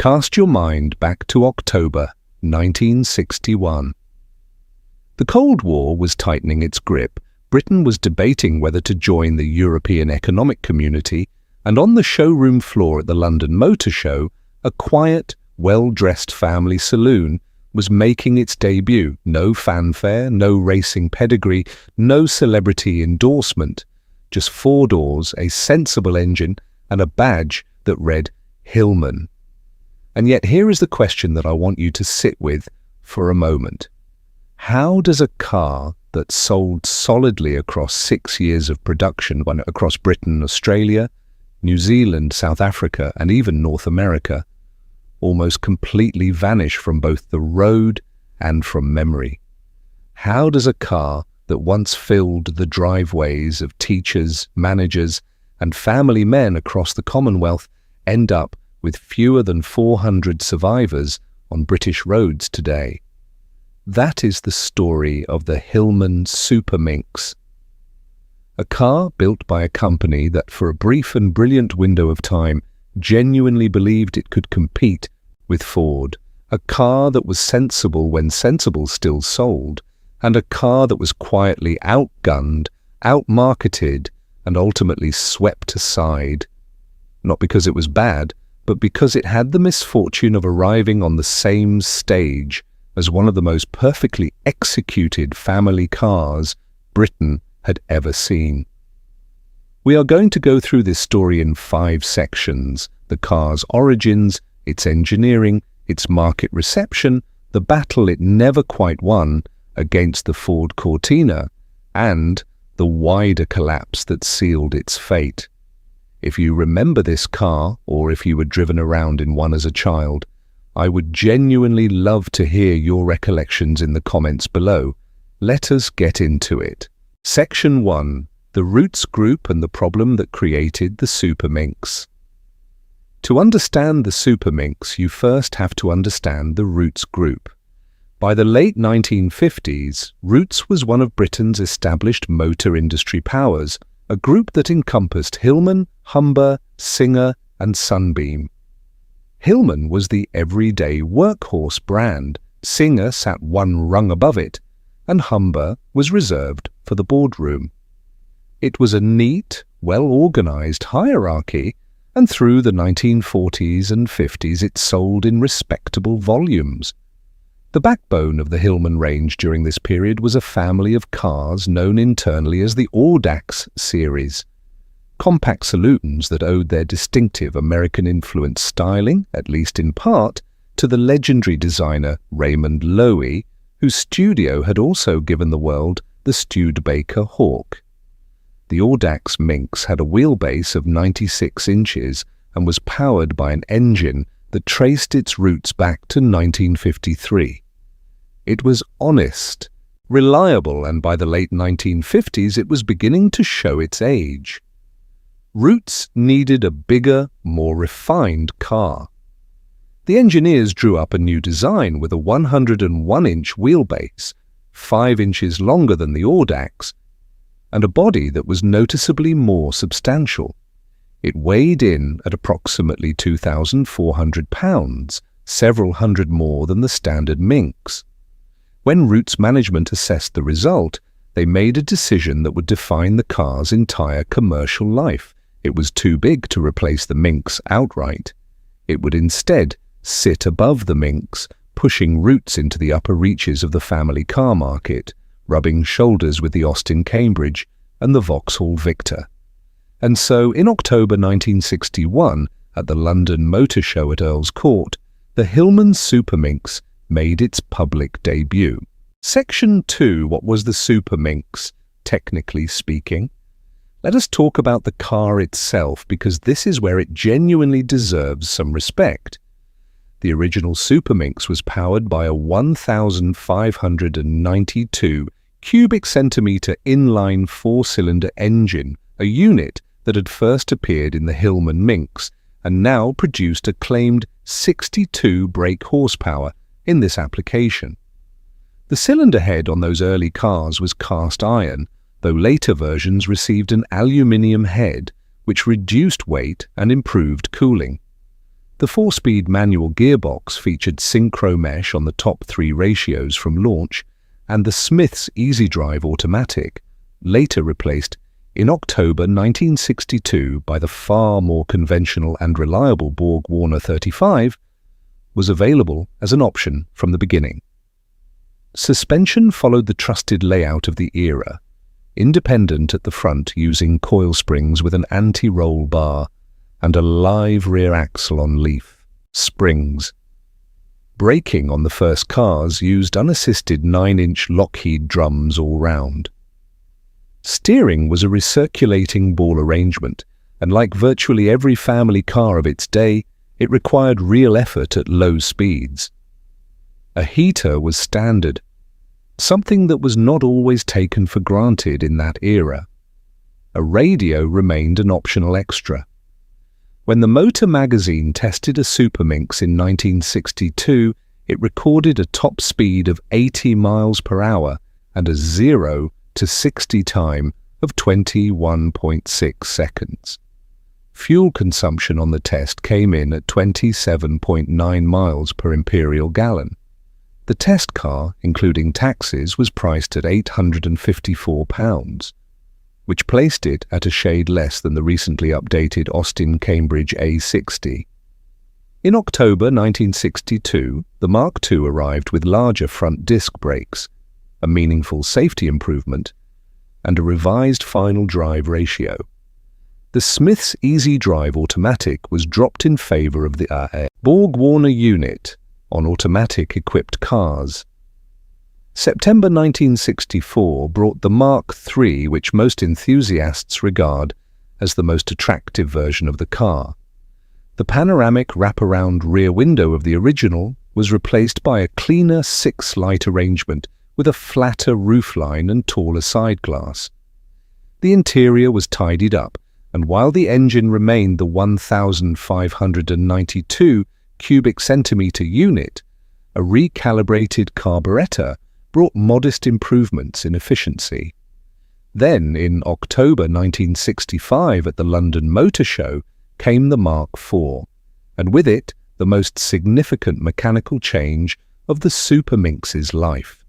Cast your mind back to October 1961. The Cold War was tightening its grip. Britain was debating whether to join the European Economic Community, and on the showroom floor at the London Motor Show, a quiet, well-dressed family saloon was making its debut. No fanfare, no racing pedigree, no celebrity endorsement. Just 4 doors, a sensible engine, and a badge that read Hillman. And yet here is the question that I want you to sit with for a moment. How does a car that sold solidly across 6 years of production across Britain, Australia, New Zealand, South Africa, and even North America, almost completely vanish from both the road and from memory? How does a car that once filled the driveways of teachers, managers, and family men across the Commonwealth end up with fewer than 400 survivors on British roads today? That is the story of the Hillman Super Minx. A car built by a company that for a brief and brilliant window of time genuinely believed it could compete with Ford. A car that was sensible when sensible still sold, and a car that was quietly outgunned, outmarketed, and ultimately swept aside. Not because it was bad, but because it had the misfortune of arriving on the same stage as one of the most perfectly executed family cars Britain had ever seen. We are going to go through this story in 5 sections: the car's origins, its engineering, its market reception, the battle it never quite won against the Ford Cortina, and the wider collapse that sealed its fate. If you remember this car, or if you were driven around in one as a child, I would genuinely love to hear your recollections in the comments below. Let us get into it. Section 1. The Roots Group and the problem that created the Super Minx. To understand the Super Minx, you first have to understand the Roots Group. By the late 1950s, Roots was one of Britain's established motor industry powers, a group that encompassed Hillman, Humber, Singer, and Sunbeam. Hillman was the everyday workhorse brand, Singer sat one rung above it, and Humber was reserved for the boardroom. It was a neat, well-organized hierarchy, and through the 1940s and 50s it sold in respectable volumes. The backbone of the Hillman range during this period was a family of cars known internally as the Audax series. Compact saloons that owed their distinctive American-influenced styling, at least in part, to the legendary designer Raymond Loewy, whose studio had also given the world the Studebaker Hawk. The Audax Minx had a wheelbase of 96 inches and was powered by an engine that traced its roots back to 1953. It was honest, reliable, and by the late 1950s it was beginning to show its age. Roots needed a bigger, more refined car. The engineers drew up a new design with a 101-inch wheelbase, 5 inches longer than the Audax, and a body that was noticeably more substantial. It weighed in at approximately 2,400 pounds, several hundred more than the standard Minx. When Roots management assessed the result, they made a decision that would define the car's entire commercial life. It was too big to replace the Minx outright. It would instead sit above the Minx, pushing Roots into the upper reaches of the family car market, rubbing shoulders with the Austin Cambridge and the Vauxhall Victor. And so, in October 1961, at the London Motor Show at Earl's Court, the Hillman Super Minx made its public debut. Section 2. What was the Super Minx, technically speaking? Let us talk about the car itself, because this is where it genuinely deserves some respect. The original Super Minx was powered by a 1,592 cubic centimetre inline 4-cylinder engine, a unit that had first appeared in the Hillman Minx and now produced a claimed 62 brake horsepower in this application. The cylinder head on those early cars was cast iron, though later versions received an aluminium head, which reduced weight and improved cooling. The 4-speed manual gearbox featured synchro mesh on the top 3 ratios from launch, and the Smith's Easy Drive automatic, later replaced in October 1962 by the far more conventional and reliable Borg-Warner 35, was available as an option from the beginning. Suspension followed the trusted layout of the era, independent at the front using coil springs with an anti-roll bar and a live rear axle on leaf springs. Braking on the first cars used unassisted 9-inch Lockheed drums all round. Steering was a recirculating ball arrangement, and like virtually every family car of its day, it required real effort at low speeds. A heater was standard, something that was not always taken for granted in that era. A radio remained an optional extra. When the Motor magazine tested a Super Minx in 1962, it recorded a top speed of 80 miles per hour and a 0 to 60 time of 21.6 seconds. Fuel consumption on the test came in at 27.9 miles per imperial gallon. The test car, including taxes, was priced at £854, which placed it at a shade less than the recently updated Austin Cambridge A60. In October 1962, the Mark II arrived with larger front disc brakes, a meaningful safety improvement, and a revised final drive ratio. The Smith's Easy Drive automatic was dropped in favor of the Borg-Warner unit on automatic-equipped cars. September 1964 brought the Mark III, which most enthusiasts regard as the most attractive version of the car. The panoramic wraparound rear window of the original was replaced by a cleaner 6-light arrangement with a flatter roofline and taller side glass. The interior was tidied up, and while the engine remained the 1,592 cubic centimeter unit, a recalibrated carburetor brought modest improvements in efficiency. Then, in October 1965 at the London Motor Show, came the Mark IV, and with it the most significant mechanical change of the Super Minx's life.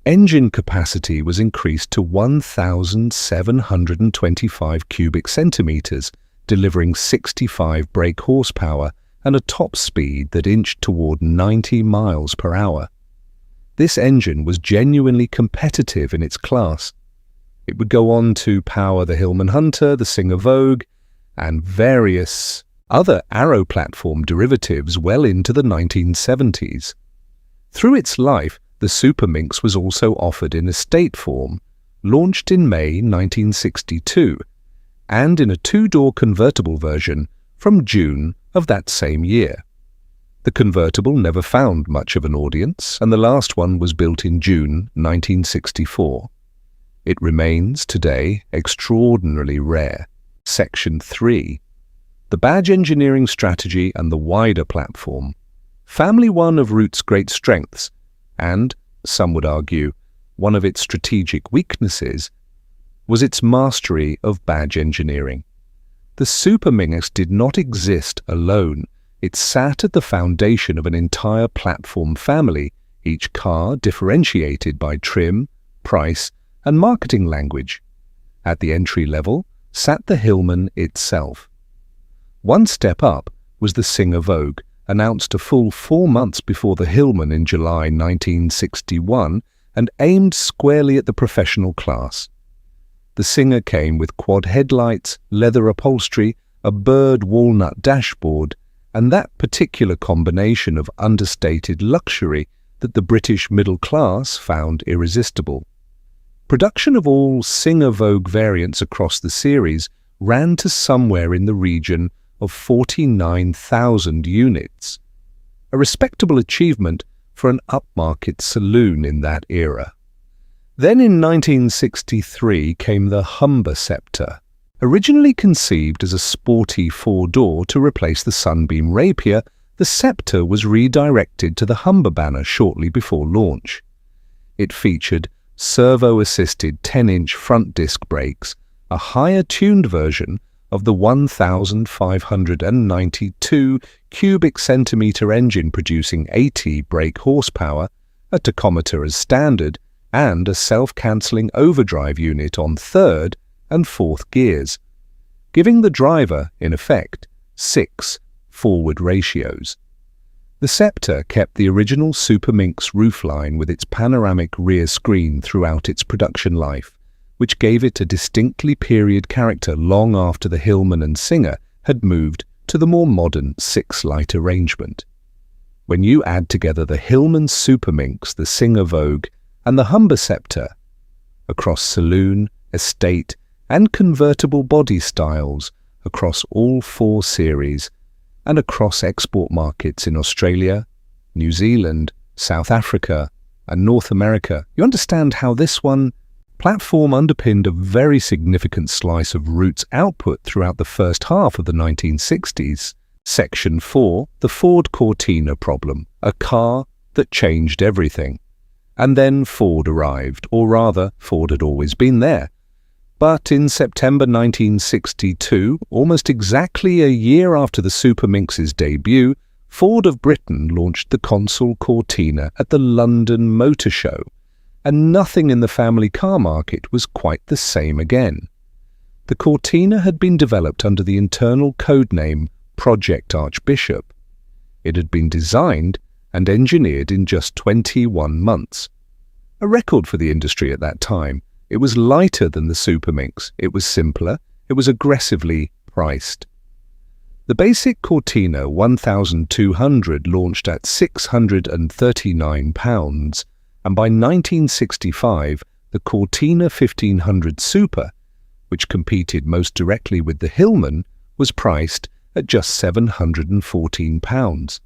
Engine capacity was increased to 1,725 cubic centimeters, delivering 65 brake horsepower and a top speed that inched toward 90 miles per hour. This engine was genuinely competitive in its class. It would go on to power the Hillman Hunter, the Singer Vogue, and various other Arrow platform derivatives well into the 1970s. Through its life, the Super Minx was also offered in estate form, launched in May 1962, and in a 2-door convertible version from June of that same year. The convertible never found much of an audience, and the last one was built in June 1964. It remains today extraordinarily rare. Section 3. The badge engineering strategy and the wider platform. Family one of Route's great strengths, and, some would argue, one of its strategic weaknesses, was its mastery of badge engineering. The Super Minx did not exist alone. It sat at the foundation of an entire platform family, each car differentiated by trim, price, and marketing language. At the entry level sat the Hillman itself. One step up was the Singer Vogue, announced a full 4 months before the Hillman in July 1961 and aimed squarely at the professional class. The Singer came with quad headlights, leather upholstery, a bird walnut dashboard, and that particular combination of understated luxury that the British middle class found irresistible. Production of all Singer Vogue variants across the series ran to somewhere in the region of 49,000 units, a respectable achievement for an upmarket saloon in that era. Then in 1963 came the Humber Sceptre. Originally conceived as a sporty 4-door to replace the Sunbeam Rapier, the Sceptre was redirected to the Humber banner shortly before launch. It featured servo-assisted 10-inch front disc brakes, a higher-tuned version of the 1,592 cubic centimetre engine producing 80 brake horsepower, a tachometer as standard, and a self-cancelling overdrive unit on third and fourth gears, giving the driver, in effect, 6 forward ratios. The Sceptre kept the original Super Minx roofline with its panoramic rear screen throughout its production life, which gave it a distinctly period character long after the Hillman and Singer had moved to the more modern 6-light arrangement. When you add together the Hillman Super Minx, the Singer Vogue, and the Humber Sceptre, across saloon, estate, and convertible body styles, across all 4 series, and across export markets in Australia, New Zealand, South Africa, and North America, you understand how this one platform underpinned a very significant slice of Roote's output throughout the first half of the 1960s. Section 4, the Ford Cortina problem, a car that changed everything. And then Ford arrived, or rather, Ford had always been there. But in September 1962, almost exactly a year after the Super Minx's debut, Ford of Britain launched the Consul Cortina at the London Motor Show, and nothing in the family car market was quite the same again. The Cortina had been developed under the internal code name Project Archbishop. It had been designed and engineered in just 21 months. A record for the industry at that time. It was lighter than the Super Minx, it was simpler, it was aggressively priced. The basic Cortina 1200 launched at £639, and by 1965 the Cortina 1500 Super, which competed most directly with the Hillman, was priced at just £714.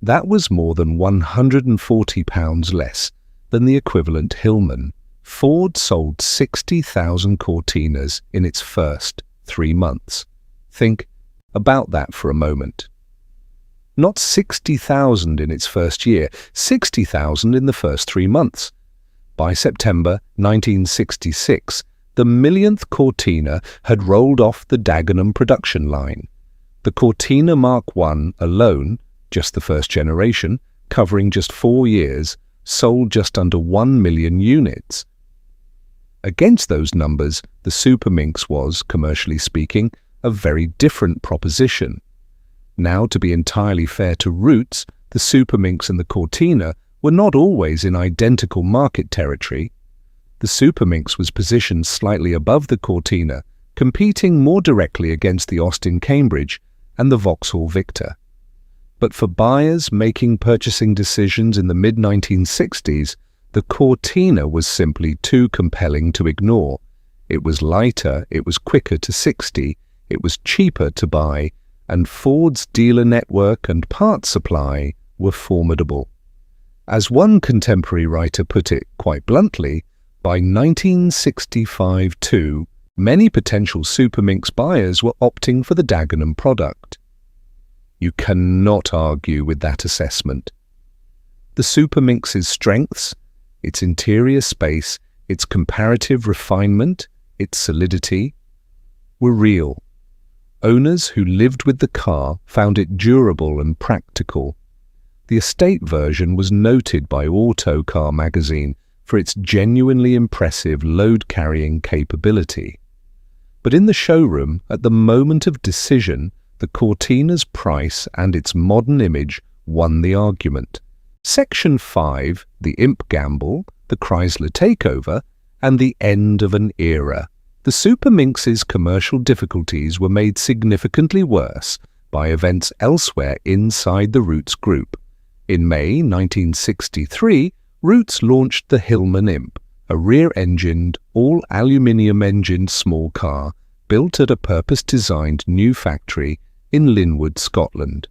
That was more than £140 less than the equivalent Hillman. Ford sold 60,000 Cortinas in its first 3 months. Think about that for a moment. Not 60,000 in its first year, 60,000 in the first 3 months. By September 1966, the millionth Cortina had rolled off the Dagenham production line. The Cortina Mark I alone, just the first generation, covering just 4 years, sold just under 1 million units. Against those numbers, the Super Minx was, commercially speaking, a very different proposition. Now, to be entirely fair to Rootes, the Super Minx and the Cortina were not always in identical market territory. The Super Minx was positioned slightly above the Cortina, competing more directly against the Austin Cambridge and the Vauxhall Victor. But for buyers making purchasing decisions in the mid-1960s, the Cortina was simply too compelling to ignore. It was lighter, it was quicker to 60, it was cheaper to buy, and Ford's dealer network and parts supply were formidable. As one contemporary writer put it quite bluntly, by 1965 too, many potential Super Minx buyers were opting for the Dagenham product. You cannot argue with that assessment. The Super Minx's strengths, its interior space, its comparative refinement, its solidity, were real. Owners who lived with the car found it durable and practical. The estate version was noted by Autocar magazine for its genuinely impressive load-carrying capability. But in the showroom, at the moment of decision, the Cortina's price and its modern image won the argument. Section 5, the Imp Gamble, the Chrysler Takeover, and the end of an era. The Super Minx's commercial difficulties were made significantly worse by events elsewhere inside the Rootes Group. In May 1963, Rootes launched the Hillman Imp, a rear-engined, all-aluminium-engined small car built at a purpose-designed new factory in Linwood, Scotland.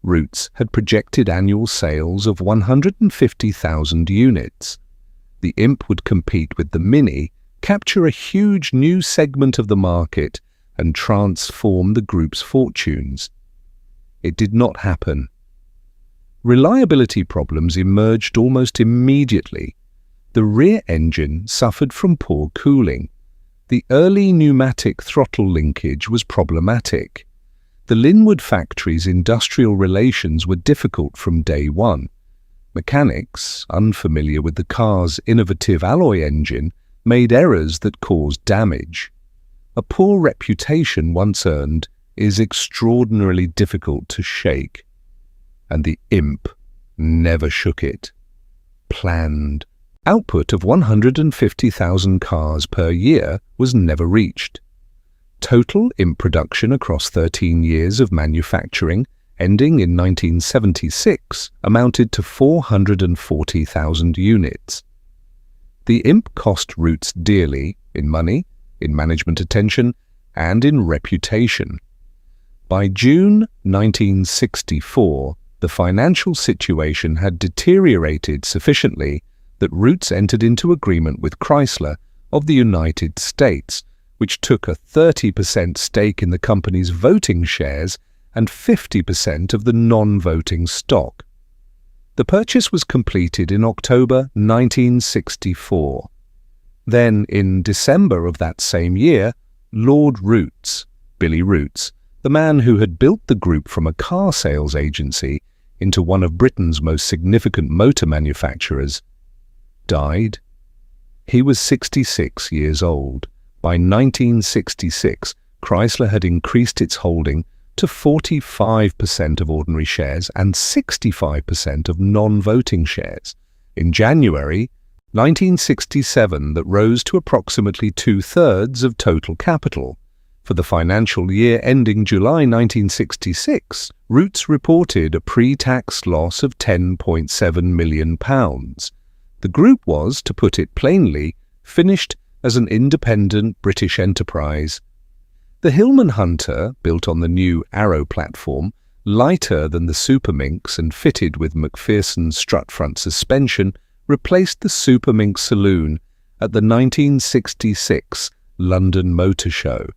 Rootes had projected annual sales of 150,000 units. The Imp would compete with the Mini, capture a huge new segment of the market, and transform the group's fortunes. It did not happen. Reliability problems emerged almost immediately. The rear engine suffered from poor cooling. The early pneumatic throttle linkage was problematic. The Linwood factory's industrial relations were difficult from day one. Mechanics, unfamiliar with the car's innovative alloy engine, made errors that caused damage. A poor reputation once earned is extraordinarily difficult to shake. And the imp never shook it. Planned output of 150,000 cars per year was never reached. Total imp production across 13 years of manufacturing, ending in 1976, amounted to 440,000 units. The imp cost Rootes dearly in money, in management attention, and in reputation. By June 1964, the financial situation had deteriorated sufficiently that Rootes entered into agreement with Chrysler of the United States, which took a 30% stake in the company's voting shares and 50% of the non-voting stock. The purchase was completed in October 1964. Then, in December of that same year, Lord Rootes, Billy Rootes, the man who had built the group from a car sales agency into one of Britain's most significant motor manufacturers, died. He was 66 years old. By 1966, Chrysler had increased its holding to 45% of ordinary shares and 65% of non-voting shares. In January 1967, that rose to approximately two-thirds of total capital. For the financial year ending July 1966, Rootes reported a pre-tax loss of £10.7 million. The group was, to put it plainly, finished as an independent British enterprise. The Hillman Hunter, built on the new Arrow platform, lighter than the Super Minx and fitted with McPherson strut-front suspension, replaced the Super Minx Saloon at the 1966 London Motor Show.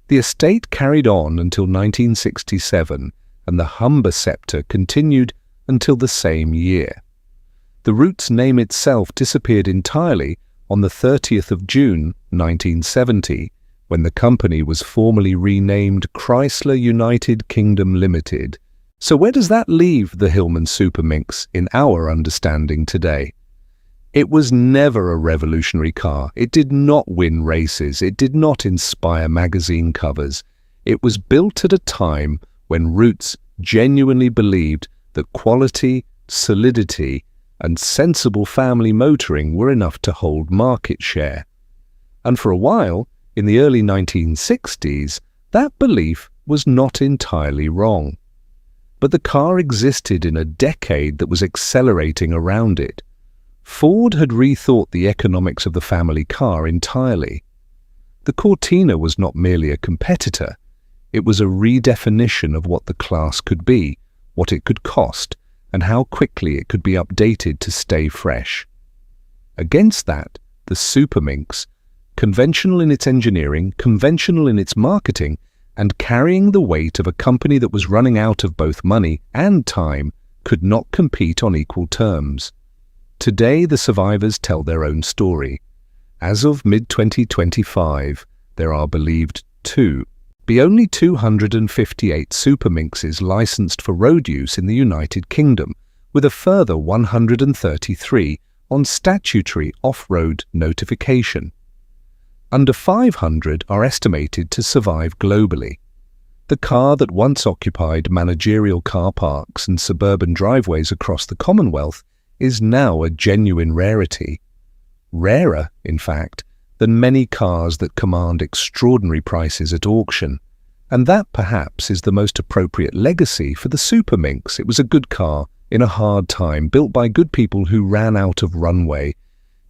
The estate carried on until 1967, and the Humber sceptre continued until the same year. The Rootes name itself disappeared entirely on the 30th of June 1970, when the company was formally renamed Chrysler United Kingdom Limited. So where does that leave the Hillman Super Minx in our understanding today? It was never a revolutionary car. It did not win races. It did not inspire magazine covers. It was built at a time when Rootes genuinely believed that quality, solidity, and sensible family motoring were enough to hold market share. And for a while, in the early 1960s, that belief was not entirely wrong. But the car existed in a decade that was accelerating around it. Ford had rethought the economics of the family car entirely. The Cortina was not merely a competitor. It was a redefinition of what the class could be, what it could cost, and how quickly it could be updated to stay fresh. Against that, the Super Minx, conventional in its engineering, conventional in its marketing, and carrying the weight of a company that was running out of both money and time, could not compete on equal terms. Today, the survivors tell their own story. As of mid-2025, there are believed to be only 258 Super Minxes licensed for road use in the United Kingdom, with a further 133 on statutory off-road notification. Under 500 are estimated to survive globally. The car that once occupied managerial car parks and suburban driveways across the Commonwealth is now a genuine rarity. Rarer, in fact, than many cars that command extraordinary prices at auction. And that, perhaps, is the most appropriate legacy for the Super Minx. It was a good car in a hard time, built by good people who ran out of runway.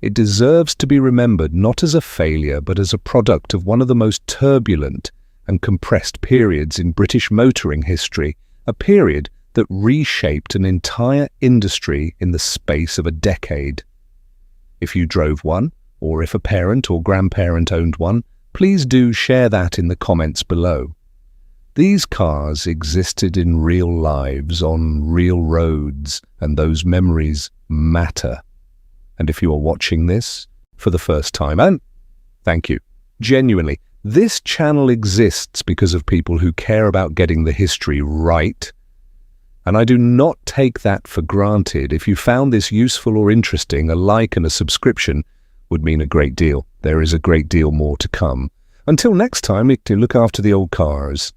It deserves to be remembered not as a failure, but as a product of one of the most turbulent and compressed periods in British motoring history, a period that reshaped an entire industry in the space of a decade. If you drove one, or if a parent or grandparent owned one, please do share that in the comments below. These cars existed in real lives on real roads, and those memories matter. And if you are watching this for the first time, and thank you, Genuinely, this channel exists because of people who care about getting the history right. And I do not take that for granted. If you found this useful or interesting, a like and a subscription would mean a great deal. There is a great deal more to come. Until next time, to look after the old cars.